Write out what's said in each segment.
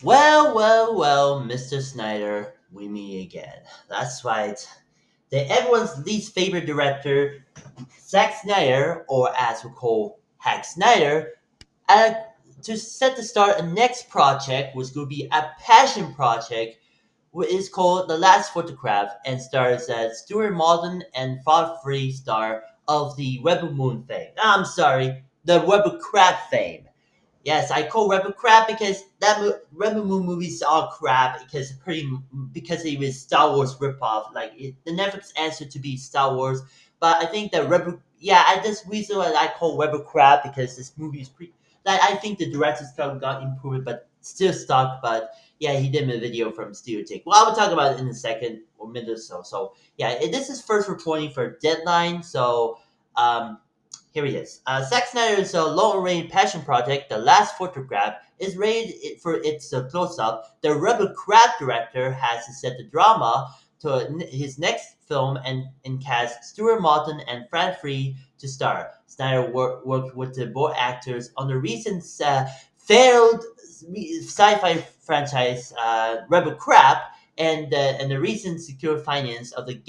Well, Mr. Snyder, we meet again. That's right. Everyone's least favorite director, Zack Snyder, or as we call Hack Snyder, uh, to set to start a next project, which will be a passion project, which is called The Last Photograph, and stars Stuart Martin and Free star of the Rebel Moon fame. I'm sorry, the Rebel Crab fame. Yes, I call Rebel crap because Rebel Moon movies are crap because it was Star Wars ripoff. The Netflix answer to be Star Wars, but I think that Rebel yeah, I just reason why I call Rebel crap because this movie is pretty. I think the director's cut got improved, but still stuck. But yeah, he did a video from Studio Take. Well, I will talk about it in a second or minute or so. So yeah, this is first reporting for Deadline. So um, here he is. Zack Snyder's long-range passion project, The Last Photograph, is rated for its close-up. The Rebel Crab director has set the drama to his next film and cast Stuart Martin and Fran Free to star. Snyder worked with the both actors on the recent failed sci-fi franchise Rebel Crab and the recent secure finance of the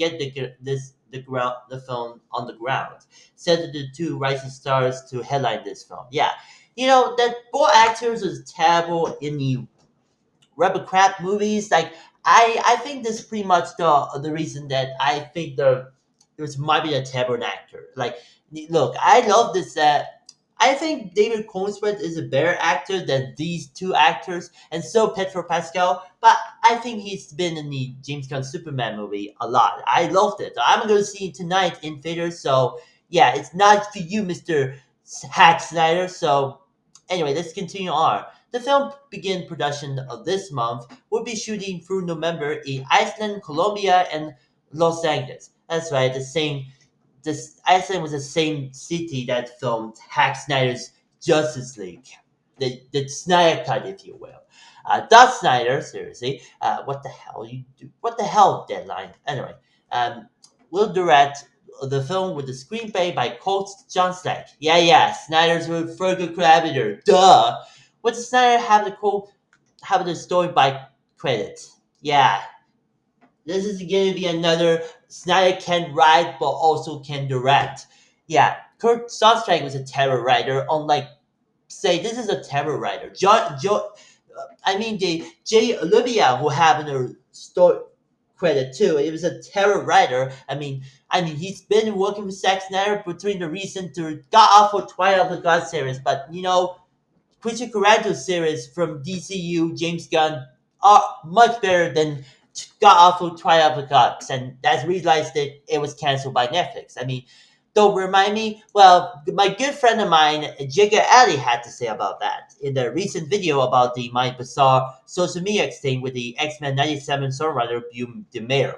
the film on the ground set the two rising stars to headline this film. Yeah, that both actors was terrible in the Rebel Crab movies. I think this is pretty much the reason that I think it was might be a terrible actor. Look, I love this. I think David Cornsworth is a better actor than these two actors, and so Pedro Pascal. But I think he's been in the James Gunn Superman movie a lot. I loved it. I'm going to see it tonight in theaters. So yeah, it's not for you, Mister Hack Snyder. So anyway, let's continue on. The film began production of this month. Will be shooting through November in Iceland, Colombia, and Los Angeles. That's right, the same. This Iceland was the same city that filmed Hack Snyder's Justice League, the Snyder cut, if you will. Dot Snyder, seriously, what the hell you do? What the hell, Deadline? Anyway, um, will direct the film with the screenplay by Colt John Slack. Yeah, Snyder's further collaborator. Duh. What does Snyder have the story by credit? Yeah, this is going to be another Snyder can write but also can direct. Yeah, Kurt Soundtrack was a terror writer. Unlike, say, this is a terror writer. The J. Olivia who have a story credit too. It was a terror writer. He's been working with Zack Snyder between the recent God Awful Twilight of the God series, but Creature Commandos series from DCU, James Gunn, are much better than God Awful Twilight of the Gods, and that's realized that it was canceled by Netflix. Don't remind me. Well, my good friend of mine, Jigga Ali, had to say about that in the recent video about the my bizarre social media thing with the X-Men '97 songwriter Bume DeMero.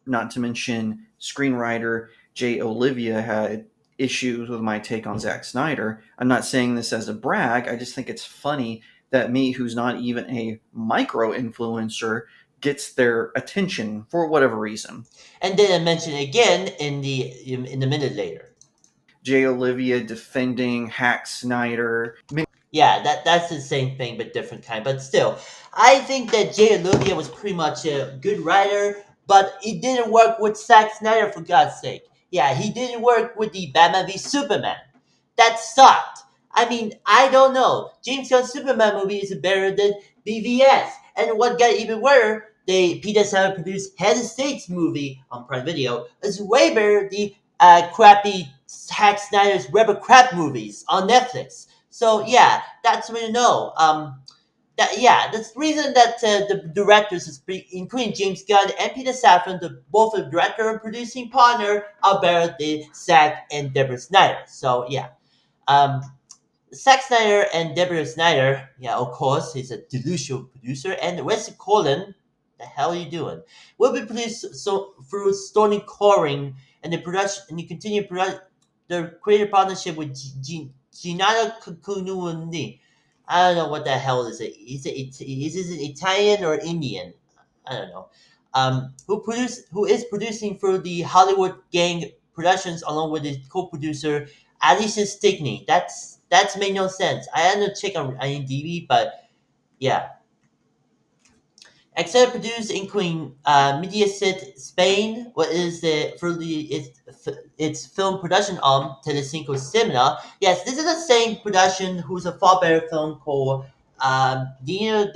Not to mention, screenwriter Jay Olivia had issues with my take on Zack Snyder. I'm not saying this as a brag. I just think it's funny that me, who's not even a micro influencer, gets their attention for whatever reason. And then I mention again in the minute later. Jay Olivia defending Hack Snyder. Yeah, that's the same thing but different kind. But still, I think that Jay Olivia was pretty much a good writer, but it didn't work with Zack Snyder for God's sake. Yeah, he didn't work with the Batman v Superman. That sucked. I don't know. James Gunn's Superman movie is better than BVS. And what got even worse, the Peter Sellers produced Head of States movie on Prime Video is way better than the crappy Zack Snyder's Rebel Crap movies on Netflix. So yeah, that's what you know. That's the reason that the directors, including James Gunn and Peter Safran, both the director and producing partner, are better than Zack and Deborah Snyder. So yeah, um, Zack Snyder and Deborah Snyder, yeah, of course, he's a delusional producer, and Wesley Colin, the hell are you doing? Will be produced through Stony Coring and the continued the creative partnership with Gennaro Kunundi. I don't know what the hell is it. Is it Italian or Indian? I don't know. Who is producing for the Hollywood Gang Productions along with his co-producer Alicia Stickney. That's made no sense. I had to check on IMDb, but yeah. Except produced in Queen Mediaset, Spain, what is the for the its film production arm, Telecinco Cinema. Yes, this is the same production who's a far better film called Guillermo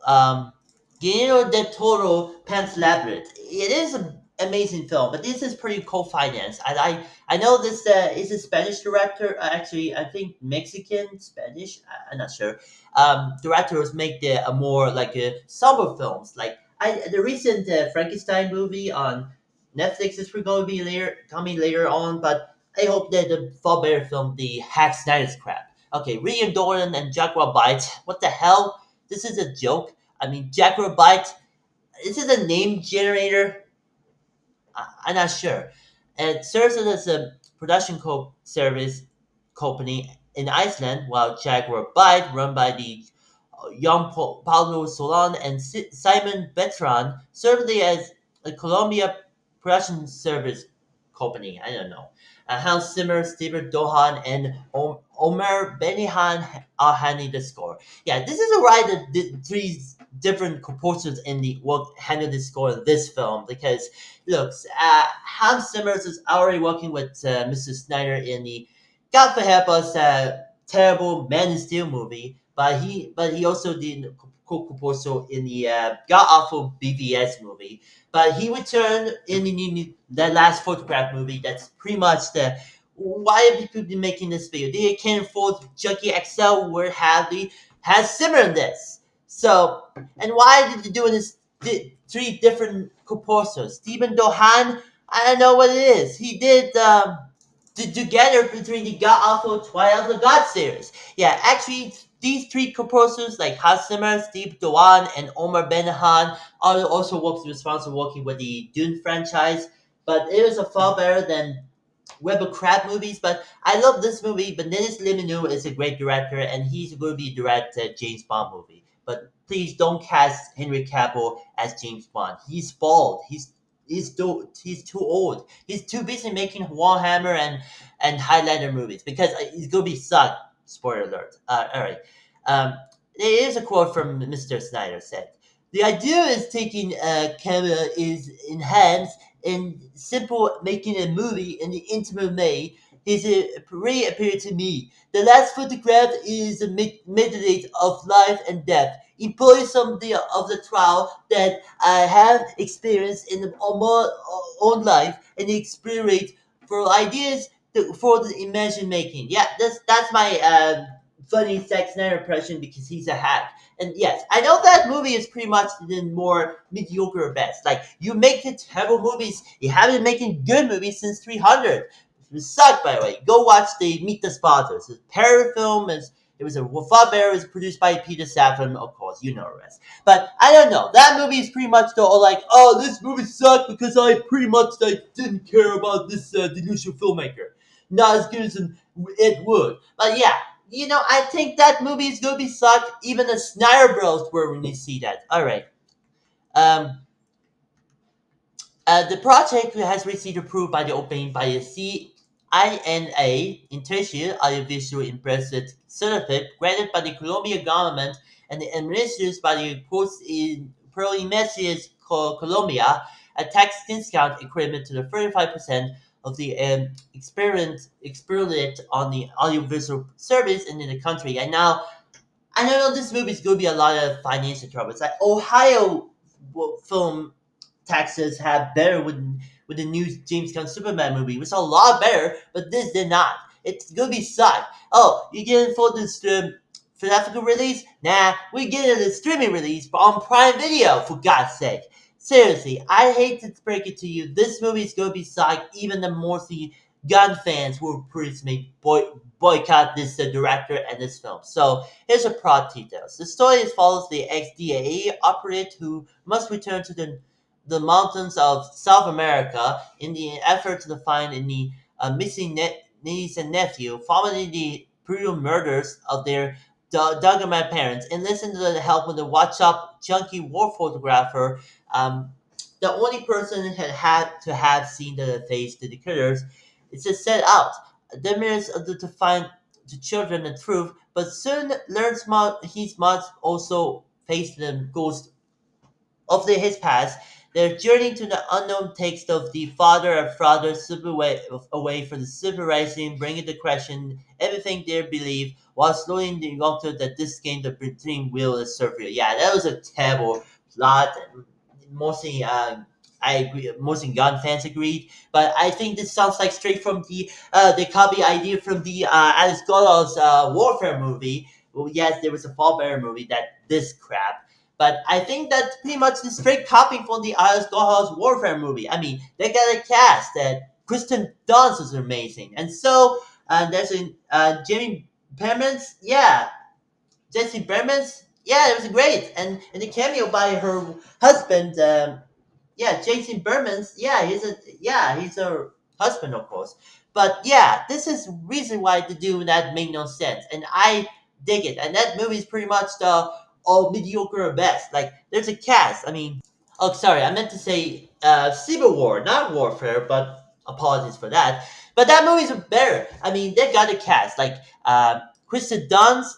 um, Guillermo del Toro Pan's Labyrinth. It is an amazing film, but this is pretty co-financed. I know this is a Spanish director. Actually, I think Mexican, Spanish. I'm not sure. Directors make the a more like somber films. Like the recent Frankenstein movie on Netflix is going to be later coming later on, but I hope that the far better film, the Hack Snyder's crap. Okay, Rian Doran and Jaguar Bite. What the hell? This is a joke. I mean, Jaguar Bite. This is a name generator. I'm not sure. It serves as a production service company in Iceland, while Jaguar Byte, run by the young Paulo Solon and Simon Betran, served as a Columbia production service company. I don't know. Hans Zimmer, Steven Dohan, and Omer Benihan are handling the score. Yeah, this is a right that three different composers in the work handle the score of this film because look, Hans Zimmer is already working with Mr. Snyder in the God for help us terrible Man of Steel movie, but he also did co-composer in the god awful BVS movie. But he returned in the last photograph movie. That's pretty much the why have people been making this video? They can't afford Junkie XL where Hadley has Zimmer in this. So and why did they do this? Three different composers. Stephen Dohan, I don't know what it is. He did together between the God Awful Twilight of the God series. Yeah, actually, these three composers like Hans Zimmer, Steve Doan, and Omar Benahan are also responsible working with the Dune franchise. But it was a far better than Web of Crab movies, but I love this movie. But Denis Villeneuve is a great director, and he's going to be direct a James Bond movie. But please don't cast Henry Cavill as James Bond. He's bald. He's too old. He's too busy making Warhammer and Highlander movies because he's going to be sucked. Spoiler alert. All right. Um, there is a quote from Mr. Snyder said. The idea is taking a camera is enhanced and simple making a movie in the intimate way is a really appeal to me. The last photograph is a medley of life and death. Employs some of the trial that I have experienced in my own life and experience for ideas for the imagine making. Yeah, that's my funny Zack Snyder impression because he's a hack. And yes, I know that movie is pretty much the more mediocre best. Like you make the terrible movies, you haven't been making good movies since 300. It sucked, by the way. Go watch the Meet the Spotters. It's a parody film. It was a far better. It was produced by Peter Safran, of course. You know the rest. But I don't know. That movie is pretty much though like, oh, this movie sucked because I pretty much like didn't care about this delusional filmmaker. Not as good as it would. But yeah, I think that movie is gonna be sucked. Even the Snyder Bros were when you see that. All right. Um, the project has received approved by the opening by a CINA International Audiovisual Impressive Certificate granted by the Colombian government and administered by the Post in Provincias Colombia, a tax discount equivalent to the 35% of the experience on the audiovisual service in the country. And now I know this movie is going to be a lot of financial trouble. It's like Ohio film taxes have better with the new James Gunn Superman movie, which is a lot better, but this did not. It's gonna be suck. Oh, you get it for this theatrical release? Nah, we get it as a streaming release on Prime Video, for God's sake. Seriously, I hate to break it to you. This movie is gonna be suck. Even the more the gun fans will pretty boycott this director and this film. So here's a plot details. The story follows the ex-DAA operative who must return to the mountains of South America in the effort to find any missing niece and nephew following the brutal murders of their Doggerman parents and listen to the help of the watch up junkie war photographer. Um, the only person had to have seen the face to the killers. It's just set out. The mirrors to find the children the truth, but soon learns he must also face the ghost his past. Their journey to the unknown takes of the father and father away from the civil rising, bringing to question everything they believe, while slowing the doctor that this game the between will is surface. Yeah, that was a terrible plot. Mostly, I agree. Mostly gun fans agreed, but I think this sounds like straight from the copy idea from the Alice Goddard's Warfare movie. Well, yes, there was a Fall Bear movie that this crap. But I think that's pretty much the straight copy from the Alice Goddard's Warfare movie. I mean, they got a cast that Kristen Dunst is amazing, and so there's a Jamie Pemmons, yeah, Jesse Plemons, yeah, it was great, and the cameo by her husband, yeah, Jason Berman's, he's her husband, of course. But yeah, this is reason why to do that made no sense, and I dig it. And that movie is pretty much the all mediocre or best. Like, there's a cast. I mean, oh, sorry, I meant to say Civil War, not Warfare, but apologies for that. But that movie's better. I mean, they got a cast like Kristen Dunst,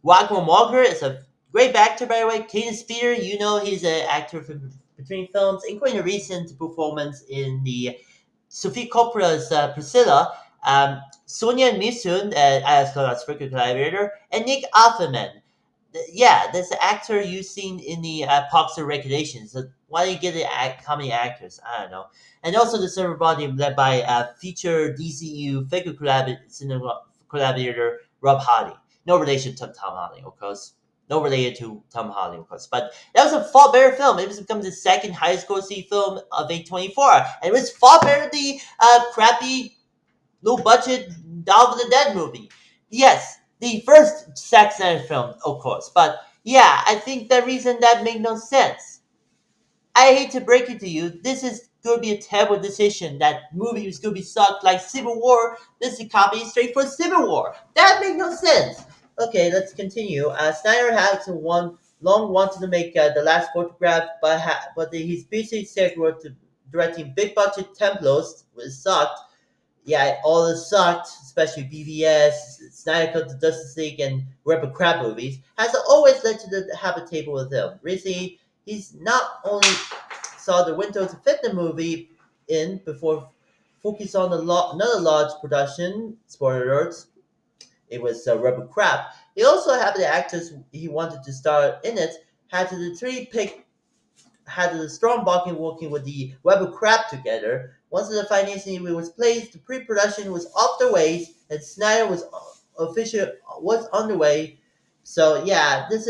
Wagner Walker is a great actor, by the way. Caden Spear, you know he's an actor from between films, including a recent performance in the Sophie Coppola's Priscilla, Sonia Misun as Claudia's frequent collaborator, and Nick Offerman. Yeah, that's the actor you've seen in the Parks and Recreations. So why do you get the comedy actors? I don't know. And also the server body led by feature DCU figure collaborator Rob Hardy. No relation to Tom Hardy, of course. No related to Tom Hardy, of course. But that was a far better film. It was become the second highest grossing film of A24. And it was far better than the crappy, low budget Dawn of the Dead movie. Yes, the first Zack Snyder film, of course. But yeah, I think the reason that made no sense. I hate to break it to you, this is going to be a terrible decision. That movie is going to be sucked like Civil War. This is a copy straight from Civil War. That made no sense. Okay, let's continue. Snyder has long wanted to make the last photograph, but he's busy scheduled to directing big budget templos, which sucked. Yeah, all this sucked, especially BVS, Snyder Cut the Justice League, and Rebel Crab movies, has always led to the have a table with him. Recently, he's not only saw the window to fit the movie in before focus on another large production, spoiler alerts, it was Rebel Crab. He also had the actors he wanted to star in it, had the three pick had a strong backing working with the Rebel Crab together. Once the financing was placed, the pre-production was off the way, and Snyder was underway. So yeah, this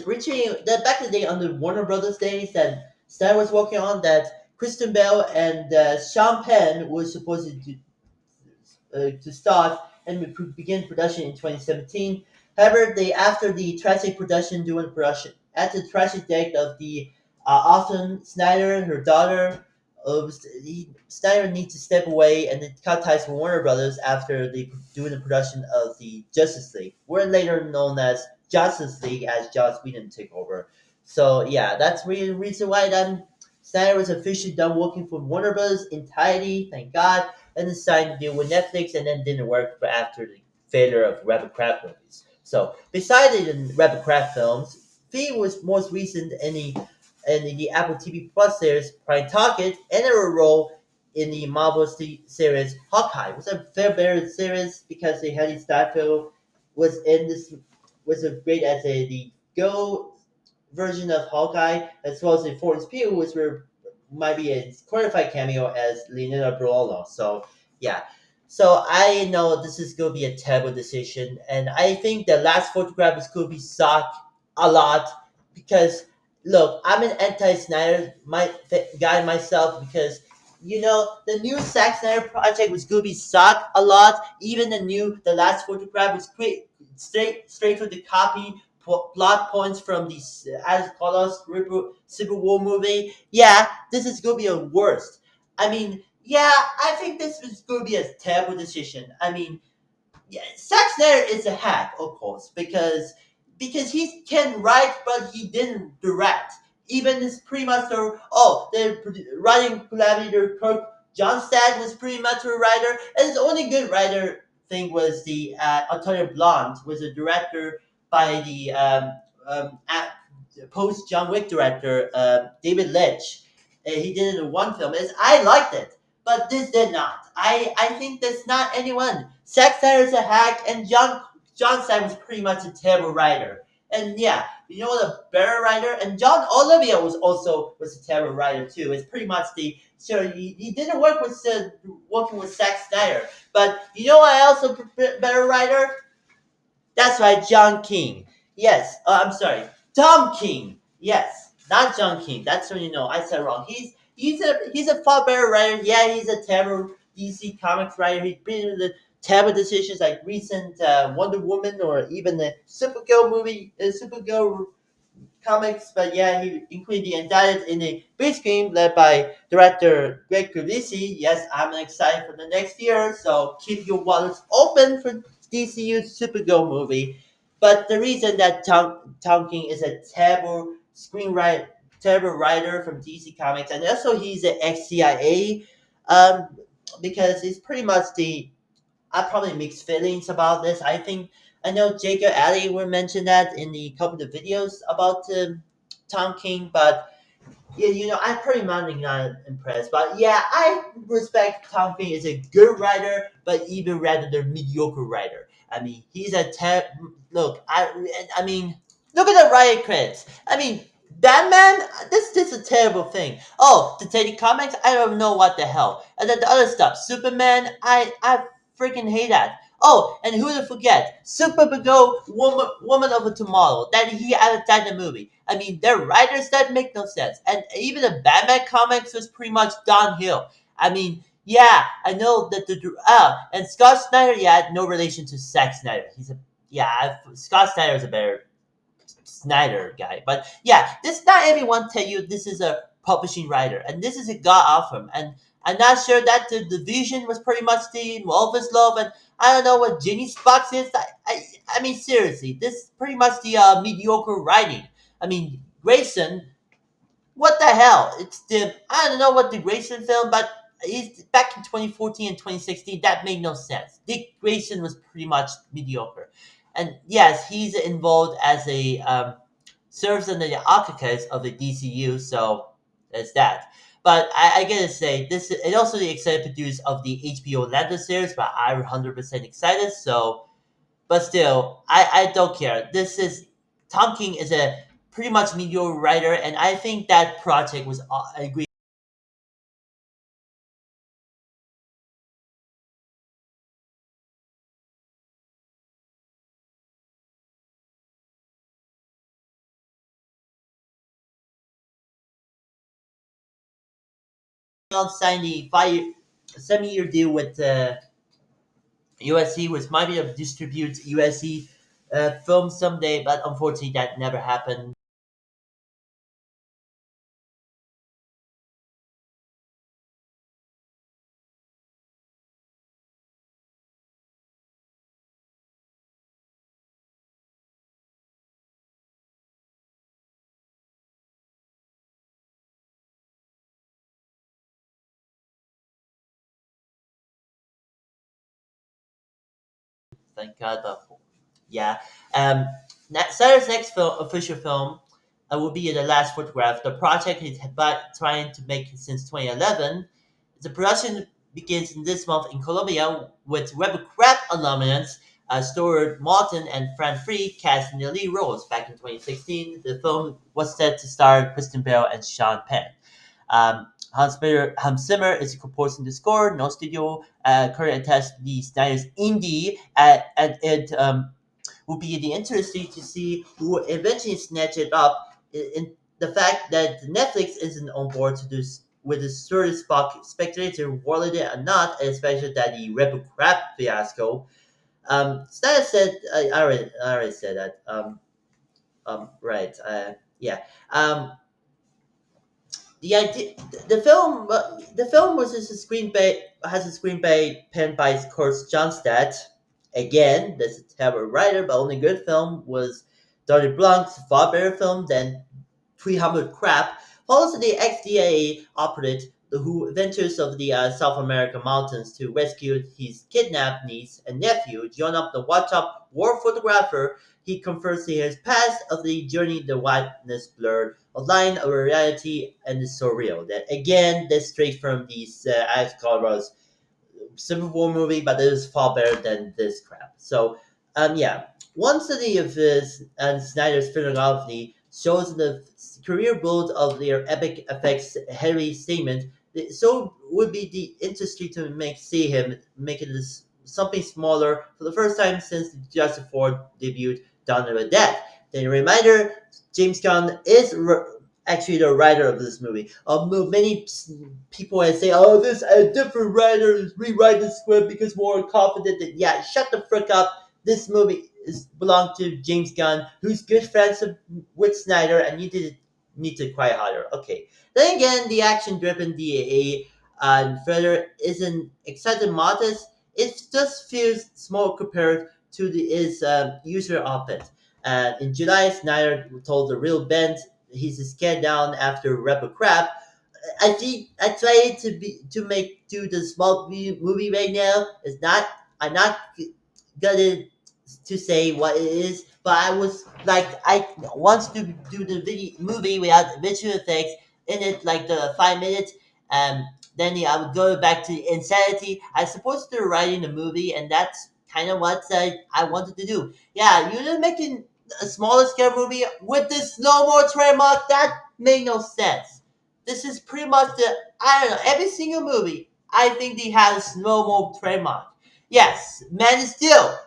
reaching that back in the day under Warner Brothers days that Snyder was working on that Kristen Bell and Sean Penn was supposed to start and begin production in 2017. However, after the tragic production during production, at the tragic death of the Austin Snyder, her daughter, Snyder needs to step away and then cut ties with Warner Brothers after doing the production of the Justice League, were later known as Justice League as Joss Whedon took over. So yeah, that's really the reason why then Snyder was officially done working for Warner Brothers entirety. Thank God, and then signed a deal with Netflix, and then didn't work after the failure of Rebel Crab movies. So, besides the Rebel Crab films, Fee was most recent in the Apple TV Plus series Prime Target, and a role in the Marvel series Hawkeye. It was a fair better series because they had Stafford was in this was a great as the Go version of Hawkeye, as well as the Florence Pugh, which might be a qualified cameo as Leonardo Barolo. So yeah. So I know this is gonna be a terrible decision, and I think the last photograph is gonna be sucked a lot because look, I'm an anti-Snyder guy myself because the new Zack Snyder project was gonna be sucked a lot. Even the last photograph was straight from the copy plot points from the as Carlos Civil War movie. Yeah, this is gonna be a worst. I mean, yeah, I think this is gonna be a terrible decision. I mean, yeah, Zack Snyder is a hack, of course, because he can write, but he didn't direct. Even his pretty much the writing collaborator Kirk Johnstad was pretty much a writer, and his only good writer thing was the Antonio Blonde was a director by the post John Wick director David Lynch. He did it in one film. I liked it, but this did not. I think that's not anyone. Zack Snyder's a hack, and John Snyder was pretty much a terrible writer. And yeah, you know what a better writer? And John Olivia was a terrible writer too. It's pretty much the sure he didn't work with working with Zack Snyder. But you know what else a better writer? That's right, John King. Yes, I'm sorry, Tom King. Yes, not John King. That's when you know I said wrong. He's a far better writer. Yeah, he's a terrible DC Comics writer. He's been the terrible decisions like recent Wonder Woman or even the Supergirl movie, Supergirl comics, but yeah, he included the indicted in a big game led by director Greg Crevisi. Yes, I'm excited for the next year, so keep your wallets open for DCU's Supergirl movie. But the reason that Tom King is a terrible writer from DC Comics, and also he's an ex-CIA, um, because he's pretty much the I probably mixed feelings about this. I know Jacob Alley will mention that in the couple of videos about Tom King, but yeah, I'm pretty much not impressed. But yeah, I respect Tom King as a good writer, but even rather than mediocre writer. I mean, he's a look. I mean, look at the riot credits. I mean, Batman. This is a terrible thing. Oh, the Teddy comics. I don't know what the hell. And then the other stuff. Superman. I freaking hate that. Oh, and who to forget? Supergirl, woman of tomorrow. That he added that in the movie. I mean, they're writers that make no sense. And even the Batman comics was pretty much downhill. I mean, yeah, I know that and Scott Snyder, yeah, no relation to Zack Snyder. Scott Snyder is a better Snyder guy. But yeah, this not everyone tell you this is a publishing writer, and this is a god awesome. And I'm not sure that the vision was pretty much the Wolf's Love, and I don't know what Ginny's Box is. I mean, seriously, this is pretty much the mediocre writing. I mean, Grayson, what the hell? It's the I don't know what the Grayson film, but he's back in 2014 and 2016. That made no sense. Dick Grayson was pretty much mediocre, and yes, he's involved as a serves under the architects of the DCU. So there's that. But I gotta say, this is also the executive producer of the HBO Atlanta series, but I'm 100% excited. So but still, I don't care. This is Tom King is a pretty much mediocre writer, and I think that project was I agree on signing the 7-year deal with USC, which might be able to distribute USC films someday, but unfortunately that never happened. Thank God, but yeah. Um, Saturday's next official film will be The Last Photograph. The project he's trying to make since 2011. The production begins in this month in Colombia with Rebel Crab alumnus Stuart Martin and Fran Free cast in the lead roles. Back in 2016, the film was set to star Kristen Bell and Sean Penn. Hans Zimmer is composing the score. No studio currently attached to the Snyder's indie, and it will be interesting to see who will eventually snatch it up. In the fact that Netflix isn't on board to do with the sort of speculator wanted it or not, especially that the Rebel Crab fiasco. Snyder said, I already said that. Right. Yeah. Um, the idea, the film was just a screenplay has a screenplay penned by Kurt Johnstad. Again, that's a terrible writer, but only good film was Donnie Blanc's far better film than 300 Crap. Also, the XDA operated who ventures of the South American mountains to rescue his kidnapped niece and nephew. John up the watch-up war photographer, he confers to his past of the journey the whiteness blurred, a line of reality and the surreal. That again, that's straight from these Alex Colaro's Civil War movie, but it is far better than this crap. So, yeah. One study of this and Snyder's filmography shows the career build of their epic effects heavy statement. So would be the industry to make see him make it this something smaller for the first time since the Justice Ford debut Dawn of the Dead. Then a reminder, James Gunn is actually the writer of this movie. Many people that say, "Oh, this a different writer rewrite the script because more confident." That yeah, shut the frick up. This movie is belonged to James Gunn, who's good friends with Snyder, and you need to cry harder. Okay. Then again, the action-driven DAA and further isn't excited modest. It just feels small compared to his user output. In July, Snyder told the real band he's scared down after Rebel Crap. I think I tried to make do the small movie right now. It's not I'm not gonna to say what it is, but I was like I wants to do the video movie without visual effects in it, like the 5 minutes. Then yeah, I would go back to insanity. I supposed to writing the movie, and that's kind of what I wanted to do. Yeah, you're making a smaller scale movie with this slow mo trademark. That made no sense. This is pretty much the I don't know every single movie. I think they have a slow mo trademark. Yes, Man of Steel.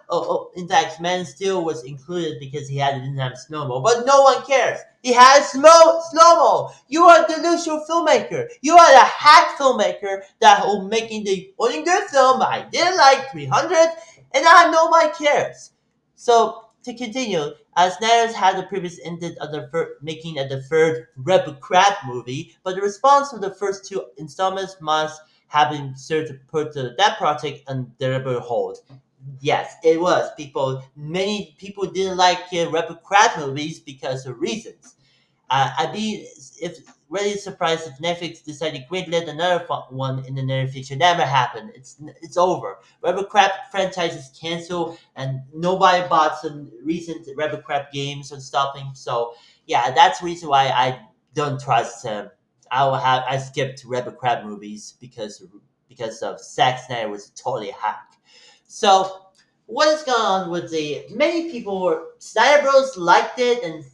In fact, Man of Steel was included because didn't have slow mo, but no one cares. He has slow mo. You are a delusional filmmaker. You are a hack filmmaker that will making the only good film I did like 300, and I nobody cares. So to continue, Snyder's had the previous ended of making the third Rebel Crab movie, but the response to the first two installments must have been served to put that project on deliberate hold. Yes, it was. Many people didn't like Rebel Crab movies because of reasons. I'd be if really surprised if Netflix decided to greenlit another one in the near future. Never happened. It's over. Rebel Crab franchise is canceled, and nobody bought some recent Rebel Crab games and stopping. So yeah, that's the reason why I don't trust him. I skipped Rebel Crab movies because of Zack Snyder was totally hack. So what is going on with the many people were Snyder Bros liked it and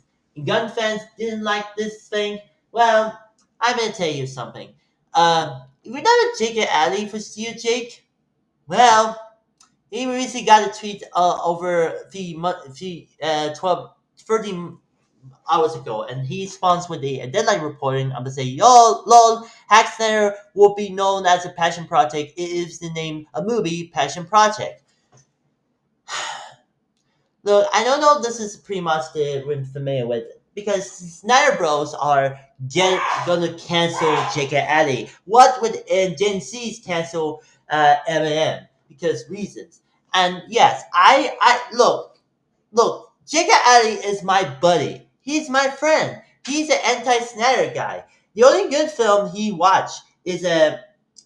gun fans didn't like this thing. Well, I'm gonna tell you something. We're not a Jake and Alley for you, Jake. Well, he recently got a tweet over the 12, 13 hours ago, and he responds with a deadline reporting. I'm gonna say, yo, lol, Hackslayer will be known as a passion project. It is the name of movie, Passion Project. Look, I don't know if this is pretty much the we're familiar with because Snyder Bros are gonna cancel Jake and Addy. What would Gen Z's cancel Eminem? Because reasons. And yes, I look, Jake and Addy is my buddy. He's my friend. He's an anti-Snyder guy. The only good film he watched is a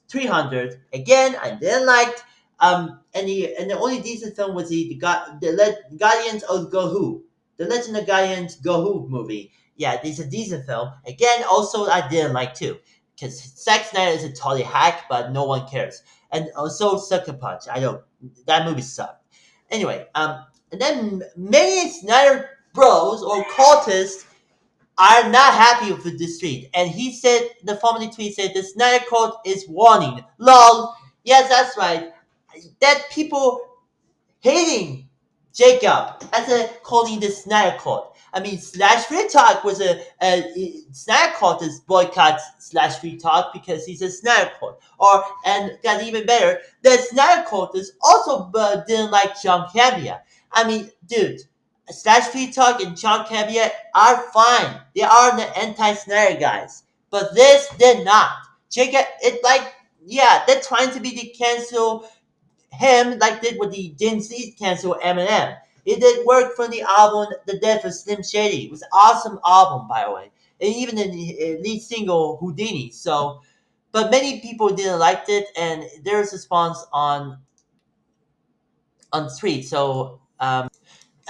300. Again, I didn't like. And the only decent film was Guardians of Gohu, the Legend of Guardians Gohu movie. Yeah, this is a decent film. Again, also I didn't like too, because Zack Snyder is a totally hack, but no one cares. And also Sucker Punch. I don't. That movie sucked. Anyway, and then many Snyder Bros or cultists are not happy with this tweet. And he said, the following tweet said, the Snyder Code is warning. Lol. Yes, that's right. That people hating Jacob as a calling the Snyder Code. I mean, Slash Free Talk was Snyder Code is boycott Slash Free Talk because he's a Snyder Code. And got even better, the Snyder Code is also didn't like John Caviar. I mean, dude, Slash Free Talk and John Caviar are fine. They are the anti-Snyder guys. But this did not. Jacob, it like, yeah, they're trying to be the cancel him like did with the Gen Z cancel Eminem. It did work from the album The Death of Slim Shady. It was an awesome album, by the way. And even in the lead single Houdini. So but many people didn't like it, and there's a response on tweet. So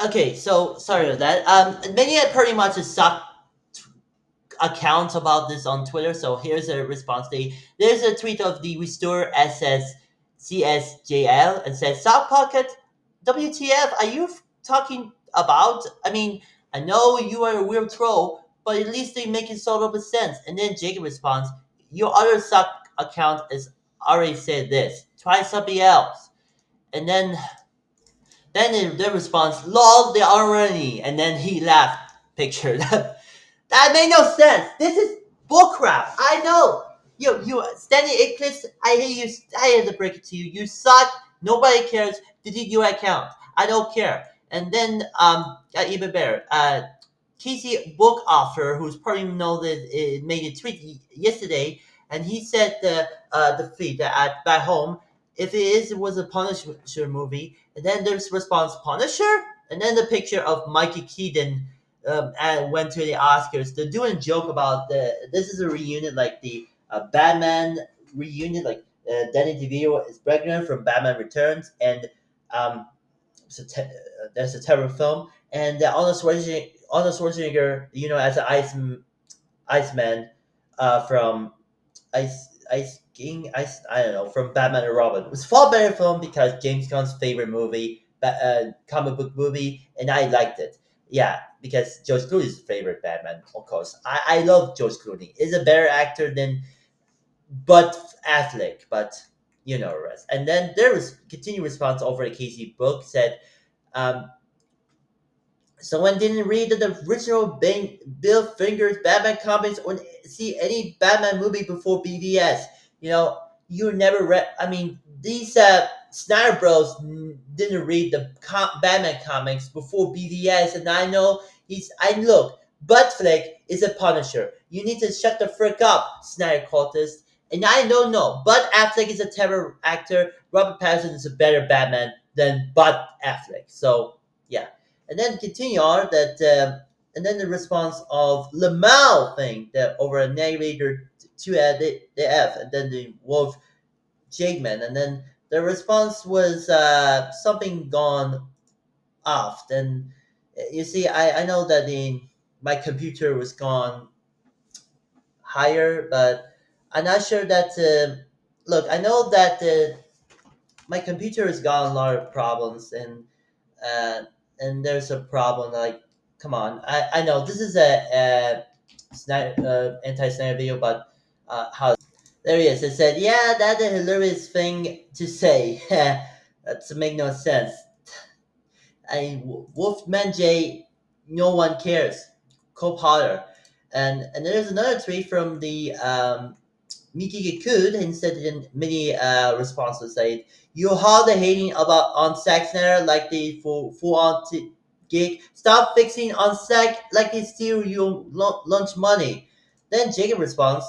okay, so sorry about that. Many pretty much suck accounts about this on Twitter. So here's a response. There's a tweet of the Restore SS CSJL and says South Pocket WTF are you talking about? I mean, I know you are a weird troll, but at least they make it sort of a sense. And then Jacob responds, your other sub account is already said this. Try something else. And then the response, lol, they already. And then he laughed picture. That made no sense. This is bullcrap. I know. You, Stanley Eclipse. I hate you. I hate to break it to you. You suck. Nobody cares. Delete your account. I don't care. And then got even better. Casey book author, who's probably know that it made a tweet yesterday, and he said the feed at back home. If it was a Punisher movie, and then there's response Punisher, and then the picture of Mikey Keaton and went to the Oscars. They're doing a joke about this is a reunion like the Batman reunion, like Danny DeVito is pregnant from Batman Returns, and um, there's a terror film, and Arnold Schwarzenegger, as an Iceman, from Ice King, I don't know, from Batman and Robin. It was a far better film because James Gunn's favorite movie, comic book movie, and I liked it. Yeah, because George Clooney's favorite Batman, of course. I love George Clooney. He's a better actor than but Affleck, but you know the rest. And then there was continued response over the Casey book said, um, someone didn't read the original Bill Finger's Batman comics or see any Batman movie before BVS. You know, you never read. I mean, these Snyder Bros didn't read the Batman comics before BVS, and I know he's. I look, Buttflick is a Punisher. You need to shut the frick up, Snyder Cultist. And I don't know. Bud Affleck is a terror actor. Robert Pattinson is a better Batman than Bud Affleck. So yeah, and then continue on that, and then the response of Lamau thing that over a narrator to add the F, and then the Wolf Jademan, and then the response was something gone off. Then you see, I know that my computer was gone higher, but I'm not sure that. Look, I know that my computer has got a lot of problems, uh, and there's a problem. Like, come on, I know this is anti-Snyder video, but how there he is. It said, "Yeah, that's a hilarious thing to say. That make no sense. Wolfman J, no one cares. Cole Potter." And there's another tweet from the Miki Gakud and said in many responses say, you harder hating about on Zack Snyder like the full on gig. Stop fixing on Zack like they steal your lunch money. Then Jacob responds,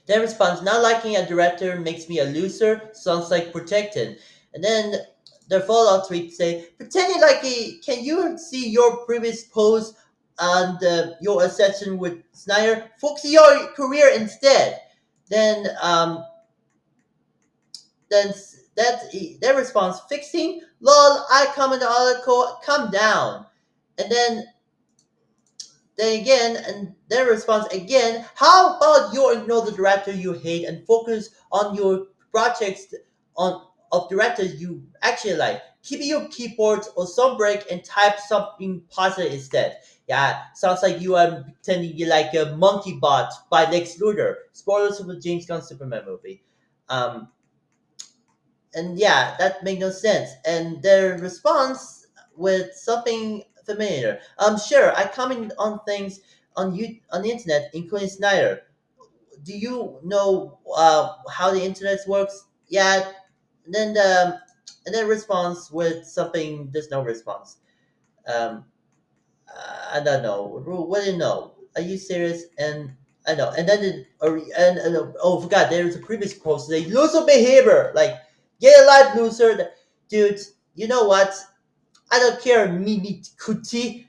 not liking a director makes me a loser, sounds like protected. And then the follow-up tweet say, pretending like can you see your previous post and your obsession with Snyder? Focus your career instead. Then then that response fixing lol I comment the article come down. And then again, and their response again, how about you ignore the director you hate and focus on your projects on of directors you actually like? Keep your keyboard or some break and type something positive instead. Yeah, sounds like you are pretending you like a monkey bot by Lex Luthor. Spoilers for the James Gunn Superman movie. Um, and yeah, that made no sense. And their response with something familiar. Sure, I comment on things on the internet, including Snyder. Do you know how the internet works? Yeah. And then response with something. There's no response. Um, I don't know. What do you know? Are you serious? And I know. And then oh, forgot there was a previous post. They loser behavior. Like, get a life, loser. Dude, you know what? I don't care, Mimi Kuti.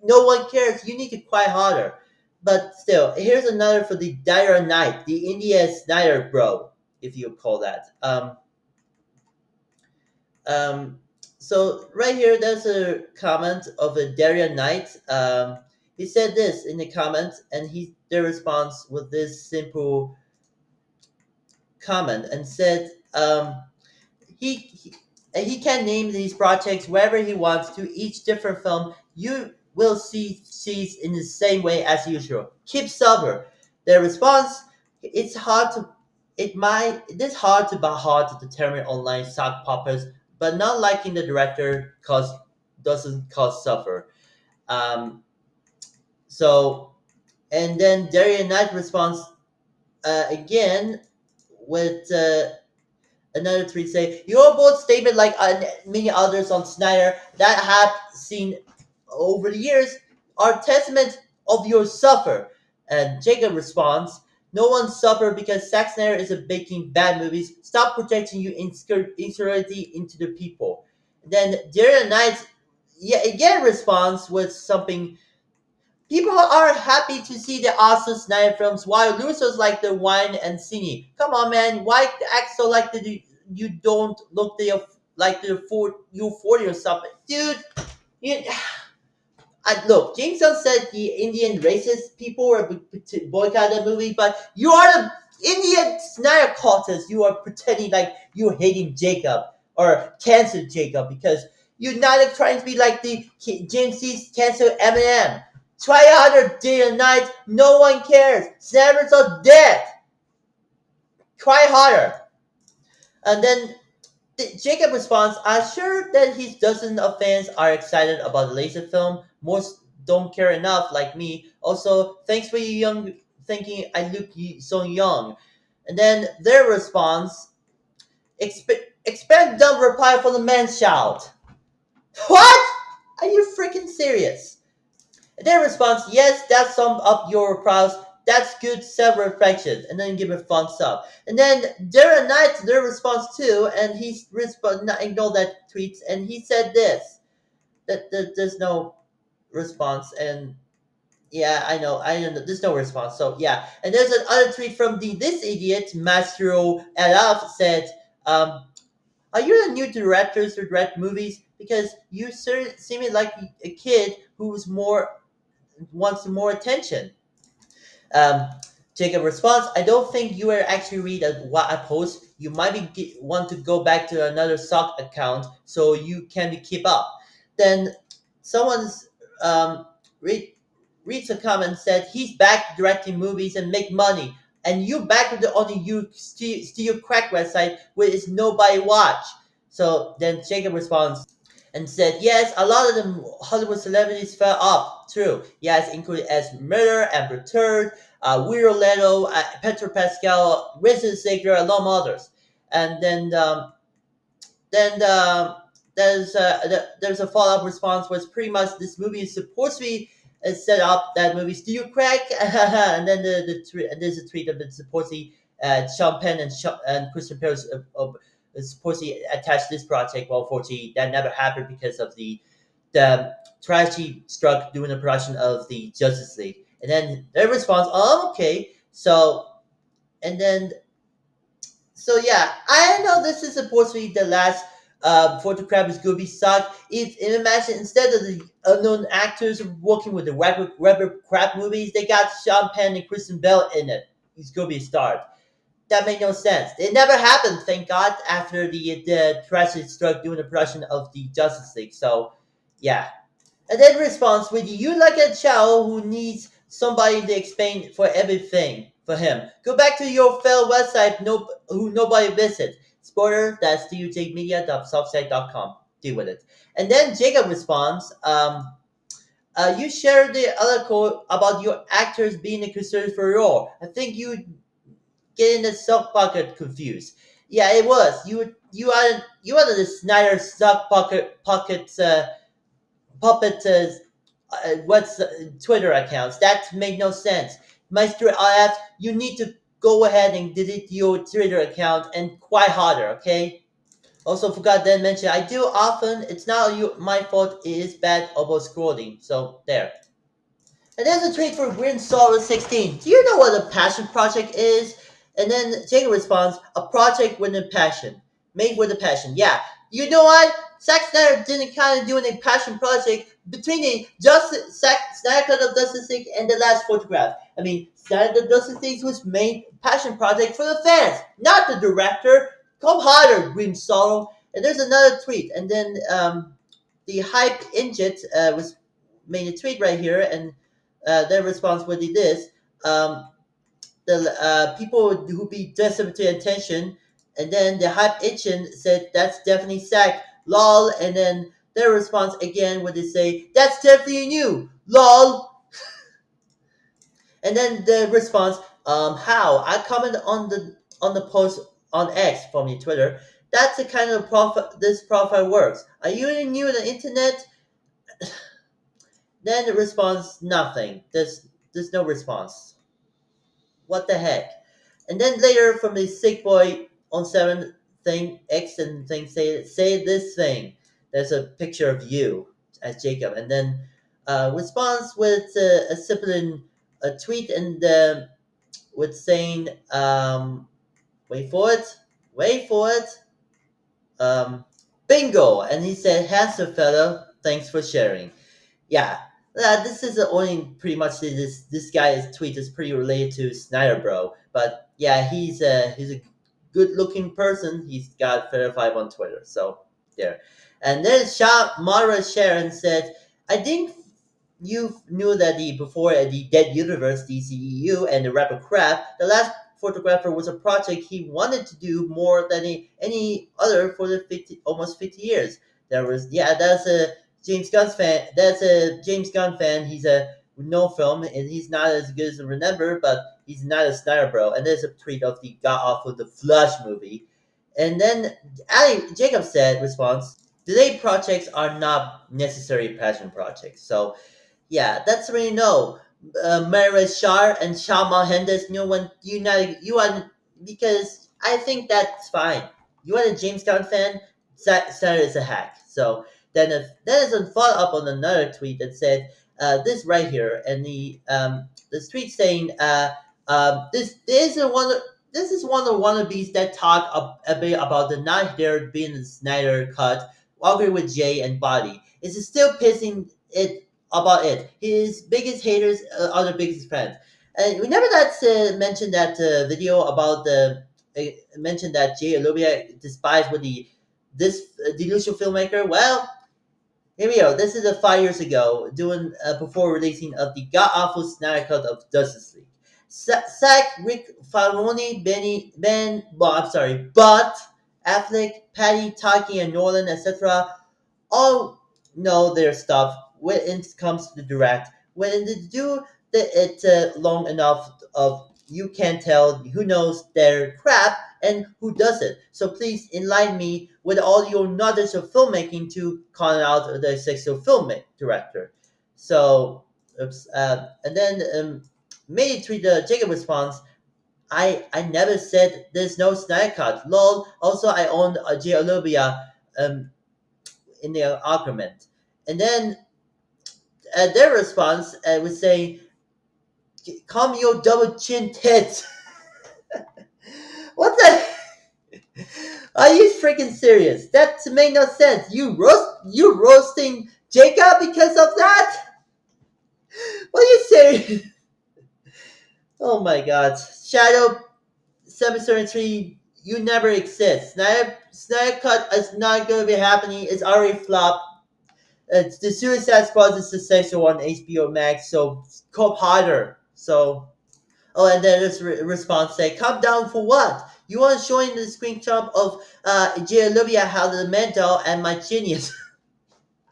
No one cares. You need to cry harder. But still, here's another for the Dire Knight, the India Snyder bro, if you call that. Um, so right here, there's a comment of a Daria Knight. He said this in the comment, and their response with this simple comment and said, he, he he can name these projects wherever he wants to. Each different film you will see sees in the same way as usual. Keep sober. Their response: it's hard to it is hard to but hard to determine online sock poppers, but not liking the director doesn't cause suffer. Um, so and then Darian Knight responds again with another tweet say, your bold statement, like many others on Snyder that have seen over the years, are testament of your suffer. And Jacob responds, no one suffer because Zack Snyder is a making bad movies. Stop projecting your insecurity into the people. Then Darren Knight again responds with something. People are happy to see the awesome Snyder films, while losers like the wine and singing. Come on, man, why act so like that you don't look like you 40 or something, dude? You, look, James Gunn said the Indian racist people were to boycott that movie, but you are the Indian Snyder cultists. You are pretending like you're hating Jacob or cancel Jacob because you're not trying to be like the James C's cancel Eminem. Try harder day and night. No one cares. Snappers are dead. Try harder. And then Jacob responds, I'm sure that his dozens of fans are excited about the laser film. Most don't care enough, like me. Also, thanks for you young thinking I look so young. And then their response, expect dumb reply from the man child. What? Are you freaking serious? Their response, yes, that summed up your replies. That's good self-reflection. And then give a thumbs up. And then Darren Knight, their response too, and he ignored that tweet, and he said this. That there's no response, and yeah, I know, there's no response. So yeah, and there's another tweet from this idiot, Mastro Elaf, said, are you the new directors to direct movies? Because you seem like a kid who's more wants more attention. Um, Jacob responds, I don't think you will actually read what I post. You might want to go back to another sock account so you can keep up. Then someone's read, reads a comment and said, he's back directing movies and make money. And you back with the only you steal crack website where is nobody watch. So then Jacob responds, and said, yes, a lot of them Hollywood celebrities fell off. True. Yes, including as Murder, Amber Turd, Weird Leto, Petro Pascal, Richard Ziegler, along others. And then there's a follow up response was pretty much this movie is supposed to be set up that movie Steel Crack, and then there's a tweet of it supposedly Sean Penn and Christian Bale supposedly attached this project. Well, unfortunately, that never happened because of the tragedy struck during the production of the Justice League. And then their response, oh, okay. And then so yeah, I know this is supposed to be the last photograph is gonna be sucked. If imagine instead of the unknown actors working with the rapper crap movies, they got Sean Penn and Kristen Bell in it. It's gonna be a start. That made no sense. It never happened, thank God, after the tragedy struck during the production of the Justice League. So yeah. And then response with you like a child who needs somebody to explain for everything for him. Go back to your failed website who nobody visits. Spoiler, that's tujmedia.subsite.com. Deal with it. And then Jacob responds, you shared the other quote about your actors being a concern for your role. I think you getting the sock pocket confused. Yeah, it was. You are the Snyder sock pocket puppet what's Twitter accounts. That made no sense. Maestro RF, you need to go ahead and delete your Twitter account and quite harder, okay? Also forgot to mention I do often. It's not my fault. It is bad about scrolling. So there. And there's a tweet for Green Solo 16. Do you know what a passion project is? And then Jacob responds, a project with a passion. Made with a passion. Yeah. You know what? Zack Snyder didn't kind of do any passion project between the Snyder Cut of Justice League and the last photograph. I mean, Snyder Cut of Justice League was made passion project for the fans, not the director. Come harder, Green Solo. And there's another tweet. And then the hype Injit was made a tweet right here, and their response would be this: um, the people who be desperate to attention, and then the hype itchin said that's definitely sack, lol, and then their response again would they say that's definitely you, lol, and then the response, how I comment on the post on X from your Twitter. That's the kind of profile this profile works. Are you new to the internet? Then the response nothing. There's no response. What the heck? And then later from the sick boy on seven thing X and thing say this thing. There's a picture of you as Jacob, and then response with a simple a tweet and with saying wait for it, wait for it, um, bingo, and he said handsome fella, thanks for sharing. Yeah, this is the only pretty much this guy's tweet is pretty related to Snyder Bro, but yeah, he's a good looking person. He's got verified on Twitter, so there. And then Mara Sharon said, "I think you knew that the before the Dead Universe DCEU and the rapper Crap, the last photographer was a project he wanted to do more than any other for the 50 almost 50 years. There was that's a James Gunn fan. That's a James Gunn fan. He's a no film, and he's not as good as Remember, but he's not a Snyder bro. And there's a tweet of the god awful the Flush movie, and then Ali Jacob said response: Delayed projects are not necessary passion projects. So yeah, that's really no. Mary Shar and Shama Hendes, you know when you are because I think that's fine. You are a James Gunn fan. Sarah is a hack. So then it's a follow up on another tweet that said this right here, and the tweet saying this is one. This is one of the wannabes that talk a bit about the not there being the Snyder cut, arguing with Jay and Body. Is still pissing it about it. His biggest haters are the biggest fans. And remember that mentioned that video about the mentioned that Jay Olivia despised with the this delusional filmmaker. Well, here we go. This is 5 years ago, doing before releasing of the god awful Snyder cut of Justice League. Zack, Rick Faroni, I'm sorry, but Affleck, Patty, Taki, and Nolan, etc all know their stuff when it comes to direct. When they do it long enough, of you can tell who knows their crap and who doesn't. So please enlighten me with all your knowledge of filmmaking to call out the sexual film director. So, oops, and then May tweet Jacob response. I never said there's no Snyder cut. Lol. Also, I owned a J. Olivia in the argument. And then their response was saying, calm your double chin tits. What the? Are you freaking serious? That made no sense. You roasting Jacob because of that? Are you serious? Oh my god. Shadow 773, you never exist. Snyder Cut is not going to be happening. It's already flopped. The Suicide Squad is the sexual on HBO Max, so cope harder. So, oh, and then this response say, "Calm down for what? You want showing the screenshot of J. Olivia how the mental and my genius?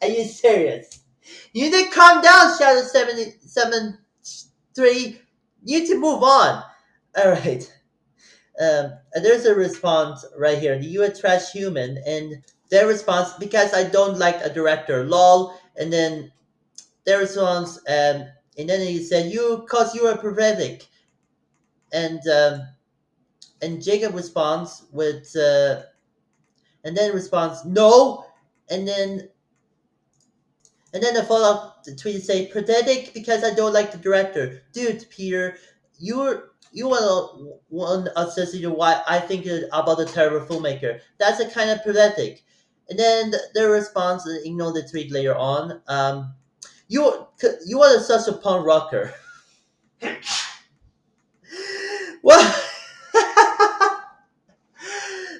Are you serious? You need to calm down, Shadow 773. You need to move on. All right. And there's a response right here. You a trash human, and their response because I don't like a director. Lol. And then their response, and then he said, "You, cause you are pathetic." And Jacob responds with, and then responds, "No," and then And then the follow-up tweet say, pathetic because I don't like the director. Dude, Peter, you want us to see why I think about the terrible filmmaker. That's a kind of pathetic. And then the response, ignore the tweet later on. You are such a punk rocker. What?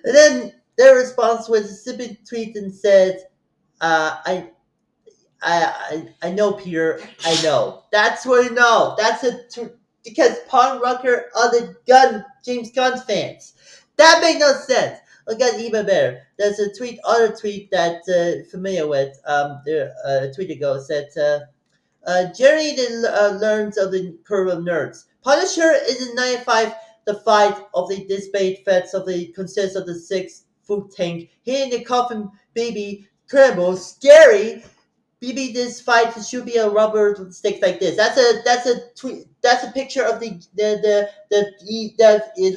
And then their response was a stupid tweet and said, I know, Peter. I know. That's what you know. Because Punk Rocker are the James Gunn fans. That made no sense. Look at even better. There's a other tweet that familiar with. A tweet ago said, Jerry learns of the curve of nerds. Punisher is in 95 the fight of the debate feds of the consists of the 6 foot tank hitting the coffin baby crumble scary BB, this fight should be a rubber stick like this. That's a picture of the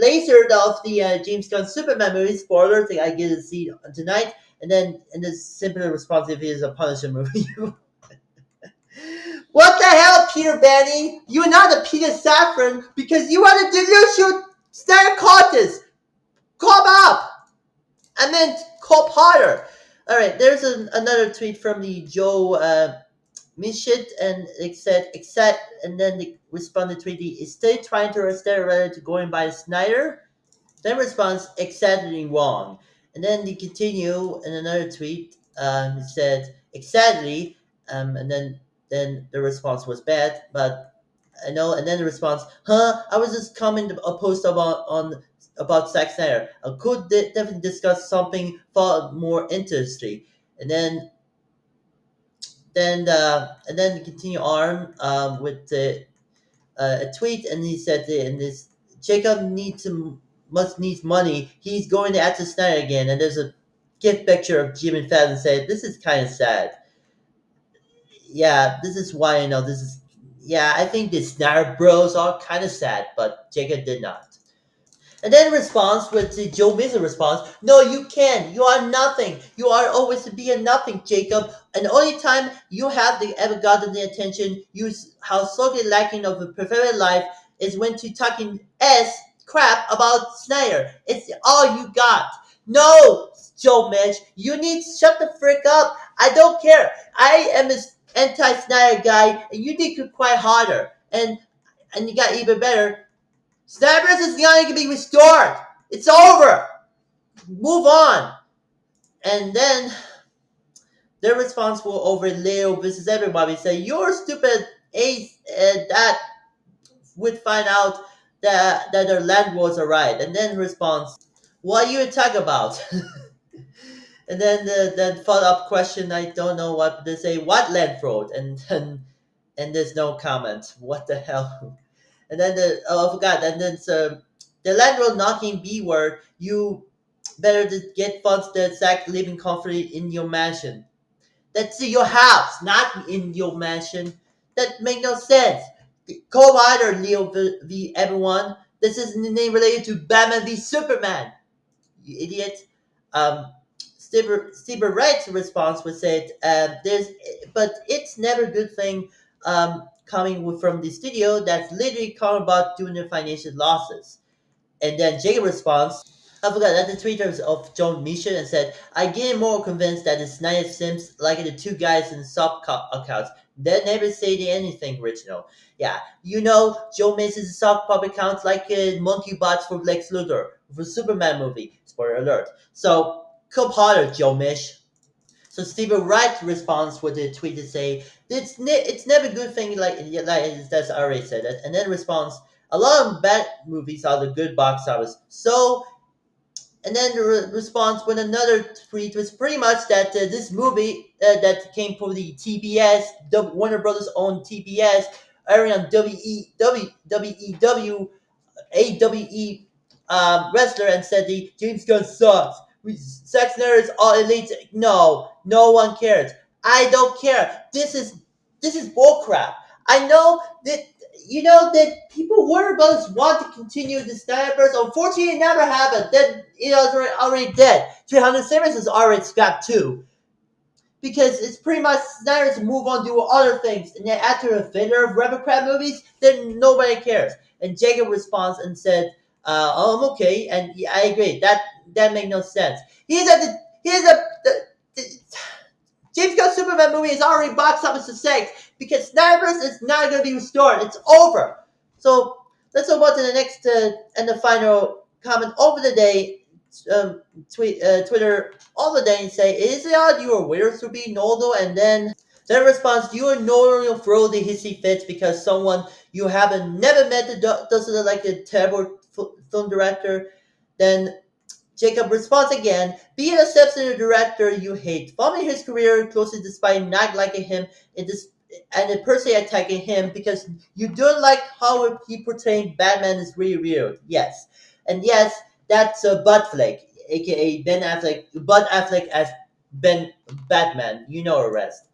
laser of the James Gunn Superman movie. Spoiler thing I get to see tonight, and then the simpler response if it is a Punisher movie. What the hell, Peter Banning? You're not a Peter Safran because you are the delusional Snyder Cultists. Come up. I meant Cole Potter. All right, there's another tweet from the Joe Mishit, and it said, except, and then they responded to the, is still trying to stay related to going by Snyder? Then response, exactly wrong. And then they continue in another tweet, it said, exactly, and then the response was bad, but I know, and then the response, I was just commenting a post about Zack Snyder. I could definitely discuss something far more interesting. And then continue on with a tweet, and he said in this, Jacob must needs money. He's going to Anti-Snyder again, and there's a gift picture of Jim Fallon said, "This is kind of sad." Yeah, this is why I know this is. Yeah, I think the Snyder Bros are kind of sad, but Jacob did not. And then response with the Joe Mizzo response, no, you can. You are nothing. You are always to be a nothing, Jacob. And the only time you have ever gotten the attention, how sorely lacking of a preferred life is when to talking crap about Snyder. It's all you got. No, Joe Mitch, you need to shut the frick up. I don't care. I am an anti-Snyder guy, and you need to cry harder. And you got even better. Snyderverse is going to be restored. It's over. Move on. And then their response will over Leo versus everybody say, "You're stupid ace," and that would find out that their landlords are right. And then response, "What are you talking about?" And then the follow up question, I don't know what they say. What landlord? And there's no comment. What the hell? And then I forgot. And then the landlord knocking B word. You better to get funds that Zach living comfortably in your mansion. That's in your house, not in your mansion. That make no sense. Co-writer Leo v. Everyone. This is the name related to Batman v Superman. You idiot. Steve Wright's response was said, but it's never a good thing coming from the studio that's literally calm about doing the financial losses. And then Jacob responds, I forgot that the tweeters of John Mission and said, I get more convinced that it's Snyder Sims like the two guys in sub accounts. They never say anything original. Yeah, Joe Mason's sub pub accounts like monkey bots for Lex Luthor for Superman movie. Spoiler alert. So, come harder, Joe Mish. So Stephen Wright responds with a tweet to say, it's never a good thing like that's already said it. And then responds, a lot of bad movies are the good box office. So, and then the response with another tweet was pretty much that this movie that came from the TBS, Warner Brothers owned TBS, airing on WEW AWE wrestler and said the James Gunn sucks. Zack Snyder is all elite. No, no one cares. I don't care. This is bullcrap. I know that that people Warner Brothers want to continue the Snyderverse. Unfortunately, it never happened. Then it was already dead. 300 Series is already scrapped too. because it's pretty much Snyder's move on do other things. And then after a filler of Rebel Crab movies, then nobody cares. And Jacob responds and said, "Oh, I'm okay." And yeah, I agree. That made no sense. He's at the James Gunn Superman movie is already box office success because Snyderverse is not going to be restored. It's over. So let's move on to the next and the final comment over the day. Twitter all the day and say, "Is it odd you are weird to be Noldo?" And then their response, "You are Noldo throw the hissy fits because someone you haven't never met doesn't look like a terrible film director." Then Jacob responds again, "Being accepts in a director you hate, following his career closely despite not liking him in this, and personally attacking him because you don't like how he portraying Batman is really weird." Yes. And yes, that's Buttflick, aka Ben Affleck, Bud Affleck as Ben Batman. You know the rest.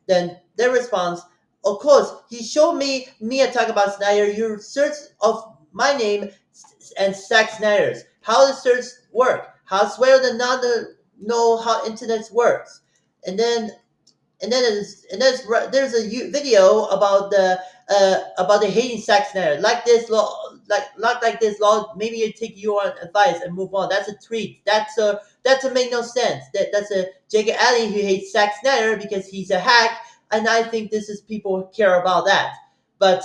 Then their response, "Of course, he showed me a talk about Snyder. Your search of my name and Zack Snyder's. How the search work? How well the not know how internet works?" And then there's a video about the hating Zack Snyder. Like this law, like this law. Maybe you take your advice and move on. That's a tweet. That's a make no sense. That's a Jacob Alley who hates Zack Snyder because he's a hack, and I think this is people care about that. But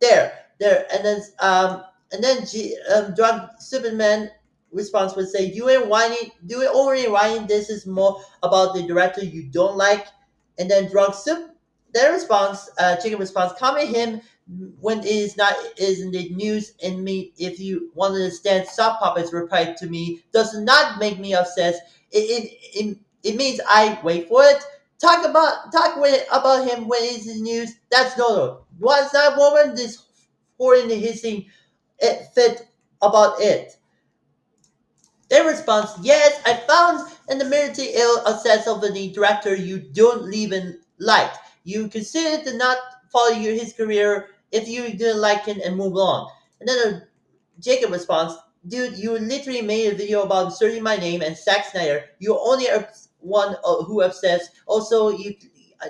there, and then drunk Superman response would say, "You ain't whining, do it already whining. This is more about the director you don't like." And then drunk Sup, their response, chicken response, comment him when it is in the news. And me, if you want to understand sock puppets reply to me does not make me upset. It means I wait for it. Talk about him when it's in the news. That's no. What's that woman? This pouring hissing it fit about it. Their response, "Yes, I found an emergency ill assess of the director you don't even like. You consider to not follow his career if you didn't like him and move on." And then Jacob responds, "Dude, you literally made a video about inserting my name and Zack Snyder. You only are one who obsessed. Also, you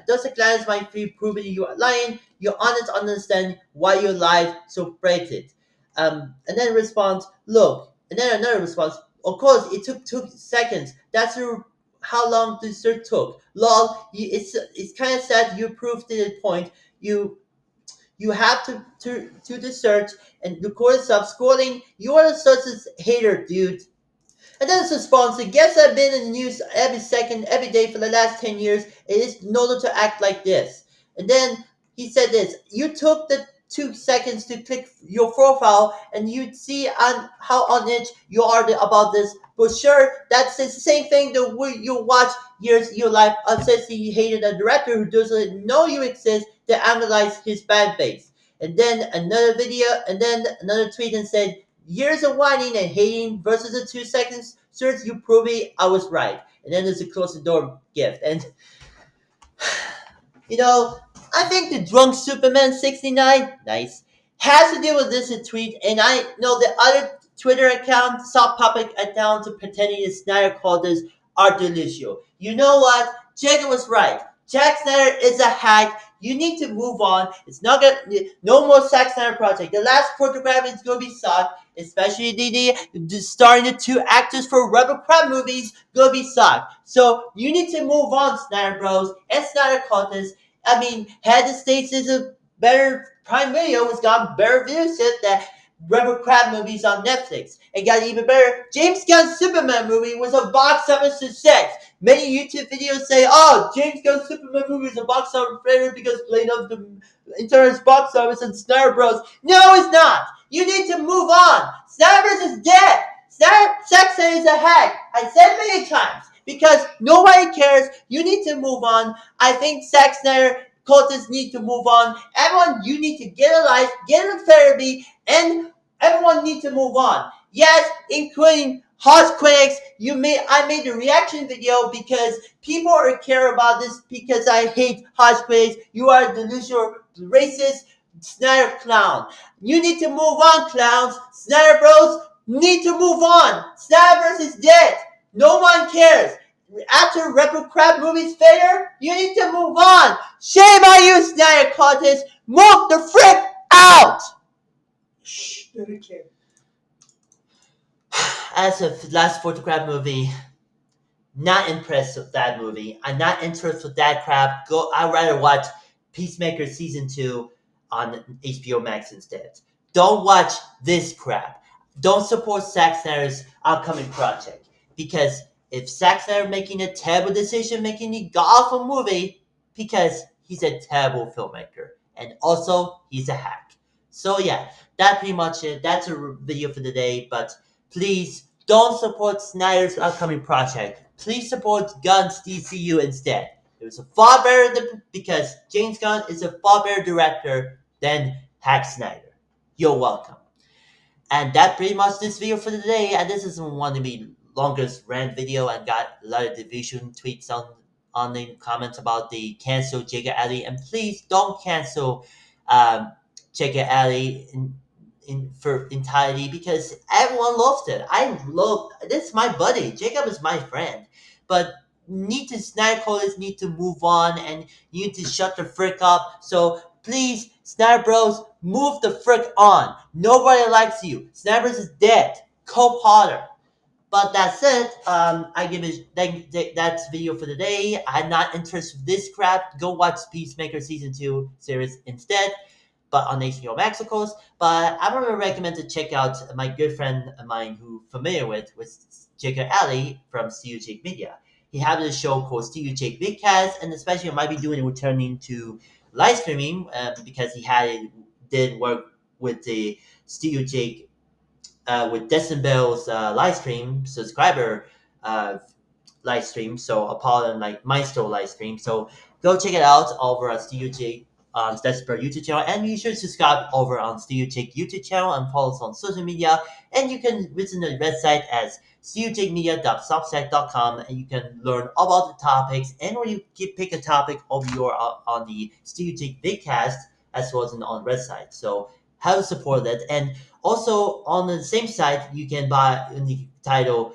doesn't glance my feed proving you are lying. You're honest, understand why you lied, so break it." And then responds, "Look." And then another response, "Of course, it took 2 seconds. That's how long the search took. Lol, it's kind of sad you proved the point. You have to the search and record stuff scrolling. You are such a hater, dude." And then it's a sponsor. "Guess I've been in the news every second, every day for the last 10 years. It is normal to act like this." And then he said this, "You took the 2 seconds to click your profile and you'd see on how on edge you are about this. But sure, that's the same thing that you watch years of your life obsessively you hated a director who doesn't know you exist to analyze his fan base." And then another video, and then another tweet and said, "Years of whining and hating versus the 2 seconds search, you prove me I was right." And then there's a close the door gift. And you know, I think the drunk Superman 69, nice, has to deal with this tweet. And I know the other Twitter account, soft puppet account, pretending it's Snyder called this Artilucio. You know what? Jacob was right. Jack Snyder is a hack. You need to move on. It's not gonna no more Zack Snyder project. The last photograph is gonna be sucked, especially the starring the two actors for Rebel Crab movies gonna be sucked. So you need to move on, Snyder Bros and Snyder Cultists. I mean, had the States is a better Prime Video was got better views than that Rebel Crab movies on Netflix. It got even better. James Gunn's Superman movie was a box office success. Many YouTube videos say, "Oh, James Gunn's Superman movie is a box office favorite because played up the internet's box office and Snyder Bros." No, it's not. You need to move on. Snyder Bros is dead. Zack Snyder is a hack. I said many times because nobody cares. You need to move on. I think Zack Snyder cultists need to move on. Everyone, you need to get a life, get a therapy, and everyone needs to move on. Yes, including Hoss critics. I made a reaction video because people are care about this because I hate Hoss critics. You are a delusional racist Snyder clown. You need to move on, clowns. Snyder Bros need to move on. Snyderverse is dead. No one cares. after Rebel Crab movie's failure, you need to move on. Shame on you, Snyder Cultists. Move the frick out. Shh, okay. As of last photograph movie, not impressed with that movie. I'm not interested with that crap. Go. I'd rather watch Peacemaker season 2 on HBO Max instead. Don't watch this crap. Don't support Zack Snyder's upcoming project because if Zack Snyder making a terrible decision, making a awful movie, because he's a terrible filmmaker and also he's a hack. So yeah, that's pretty much it. That's a video for today. But please don't support Snyder's upcoming project. Please support Gunn's DCU instead. It was a far better because James Gunn is a far better director than Hack Snyder. You're welcome. And that pretty much this video for today. And this isn't one to be longest rant video and got a lot of division tweets on the comments about the cancel Jacob Alley. And please don't cancel um, Jacob Alley in for entirety because everyone loved it. I love this is my buddy. Jacob is my friend. But need to Snyder coders need to move on and you need to shut the frick up. So please, Snyder Bros, move the frick on. Nobody likes you. Snyder's is dead. Cope harder. But that's it. I give it that's video for the day. I'm not interested in this crap. Go watch Peacemaker season 2 series instead. But on HBO Max, of course. But I would recommend to check out my good friend of mine who familiar with Jacob Alley from Studio Jake Media. He has a show called Studio Jake Vidcast, and especially I might be doing returning to live streaming because he did work with the Studio Jake with Decibel's live stream subscriber uh, live stream. So Apollo and like Maestro live stream. So go check it out over on Studio Jake that's per YouTube channel, and you should subscribe over on Studio Jake YouTube channel and follow us on social media. And you can visit the website as studiojakemedia.substack.com, and you can learn about the topics, and or you can pick a topic of your on the Studio Jake Vidcast as well as on the website. So how to support that, and also on the same site you can buy in the title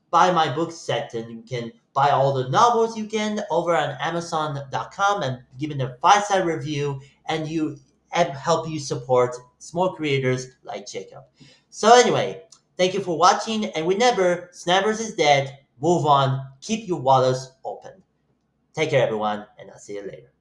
buy my book section. You can buy all the novels you can over on Amazon.com and give it a 5-star review, and you and help you support small creators like Jacob. So anyway, thank you for watching, and remember, Snappers is dead. Move on. Keep your wallets open. Take care, everyone, and I'll see you later.